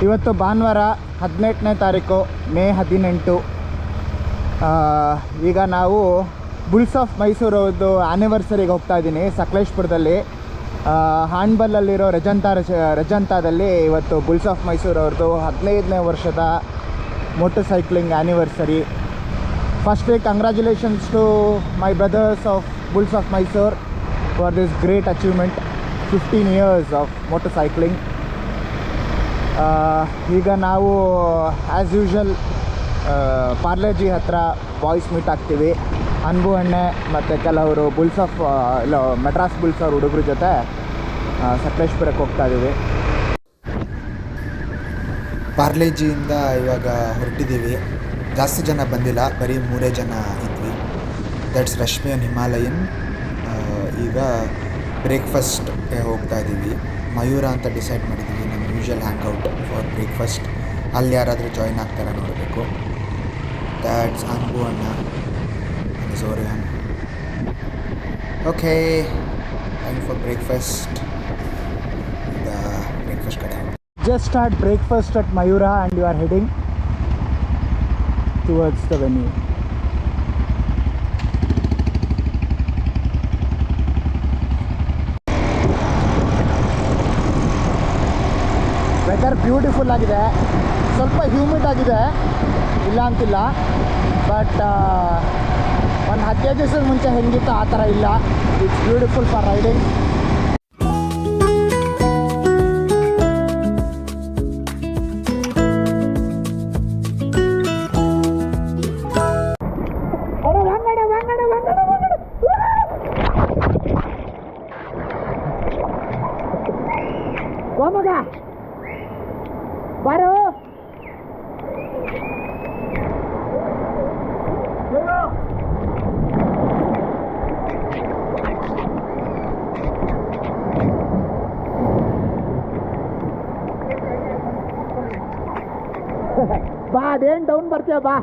ಇವತ್ತು ಭಾನುವಾರ 18ನೇ ತಾರೀಕು ಮೇ 18. ಈಗ ನಾವು ಬುಲ್ಸ್ ಆಫ್ ಮೈಸೂರದ್ದು ಆ್ಯನಿವರ್ಸರಿಗೆ ಹೋಗ್ತಾ ಇದ್ದೀನಿ. ಸಕಲೇಶ್ಪುರದಲ್ಲಿ ಹಾಣ್ಬಲ್ಲಲ್ಲಿರೋ ರಜಂತಾದಲ್ಲಿ ಇವತ್ತು ಬುಲ್ಸ್ ಆಫ್ ಮೈಸೂರವ್ರದ್ದು 15ನೇ ವರ್ಷದ motor cycling anniversary. Firstly congratulations to my brothers of bulls of Mysore for this great achievement, 15 years of motor cycling. ಈಗ ನಾವು ಆ್ಯಸ್ ಯೂಶ್ವಲ್ ಪಾರ್ಲೇಜಿ ಹತ್ರ ಬಾಯ್ಸ್ ಮೀಟ್ ಆಗ್ತೀವಿ. ಅನ್ಬು ಅಣ್ಣೆ ಮತ್ತು ಕೆಲವರು ಬುಲ್ಸ್ ಆಫ್ ಮೆಡ್ರಾಸ್ ಬುಲ್ಸ್ ಅವ್ರ ಹುಡುಗರ ಜೊತೆ ಸಕಲೇಶ್ಪುರಕ್ಕೆ ಹೋಗ್ತಾ ಇದ್ದೀವಿ. ಪಾರ್ಲೇಜಿಯಿಂದ ಇವಾಗ ಹೊರಟಿದ್ದೀವಿ. ಜಾಸ್ತಿ ಜನ ಬಂದಿಲ್ಲ, ಬರೀ 3 ಜನ ಇದ್ವಿ. That's Rashmi and Himalayan. ಈಗ ಬ್ರೇಕ್ಫಾಸ್ಟ್ಗೆ ಹೋಗ್ತಾ ಇದ್ದೀವಿ. ಮಯೂರ ಅಂತ ಡಿಸೈಡ್ ಮಾಡಿದ್ದೀವಿ, ನಮ್ಮ ಯೂಶ್ವಲ್ ಹ್ಯಾಂಗ್ಔಟ್ ಫಾರ್ ಬ್ರೇಕ್ಫಾಸ್ಟ್. ಅಲ್ಲಿ ಯಾರಾದರೂ ಜಾಯ್ನ್ ಆಗ್ತಾರ ನೋಡಬೇಕು. ದ್ಯಾಟ್ಸ್ ಅನ್ಬು ಅಣ್ಣ, ಝೋರಿಯಾನ್. Okay, time for breakfast. ಈಗ ಬ್ರೇಕ್ಫಾಸ್ಟ್ ಕಡೆ just start breakfast at Mayura and you are heading towards the venue. Weather beautiful ಆಗಿದೆ, ಸ್ವಲ್ಪ ಹ್ಯೂಮಿಡ್ ಆಗಿದೆ, ಇಲ್ಲ ಅಂತಿಲ್ಲ. ಬಟ್ ಒಂದು 15 ದಿವಸದ ಮುಂಚೆ ಹೆಂಗಿತ್ತು ಆ ಥರ ಇಲ್ಲ. It's beautiful for riding. ಮಗ ಬಾರೋ, ಬಾ, ಅದೇನು ಡೌನ್ ಬರ್ತೀಯ ಬಾ.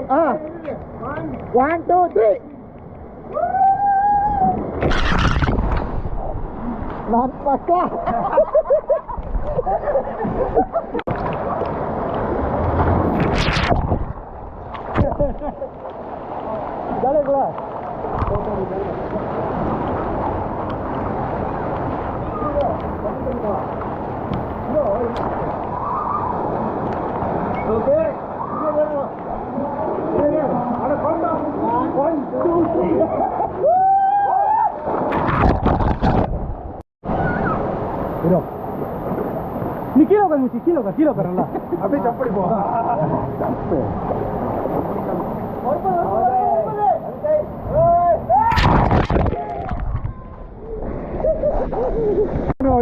ಹಾಂ 1 2 3 ನನ್ನ ಪಕ್ಕ ಕಿಲೋ ಬರಲ್ಲ. ಅಭಿ ಚಪ್ಪಡಿ ಪೋ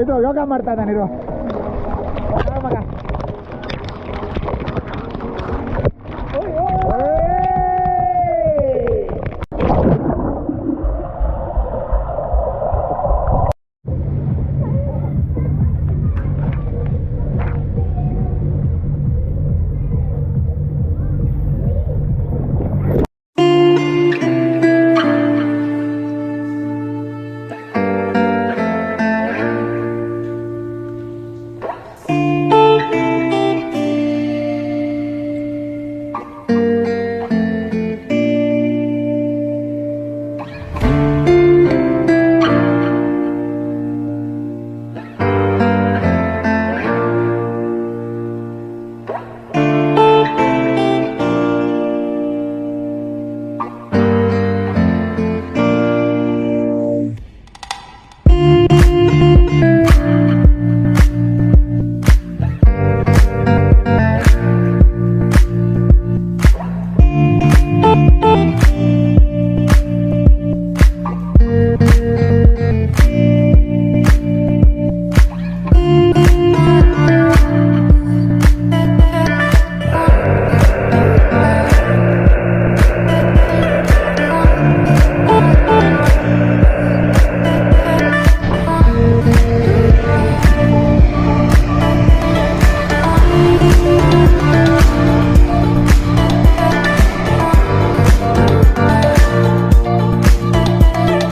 ಇದು ಯೋಗ ಮಾಡ್ತಾ ಇದ್ದಾನಿರು.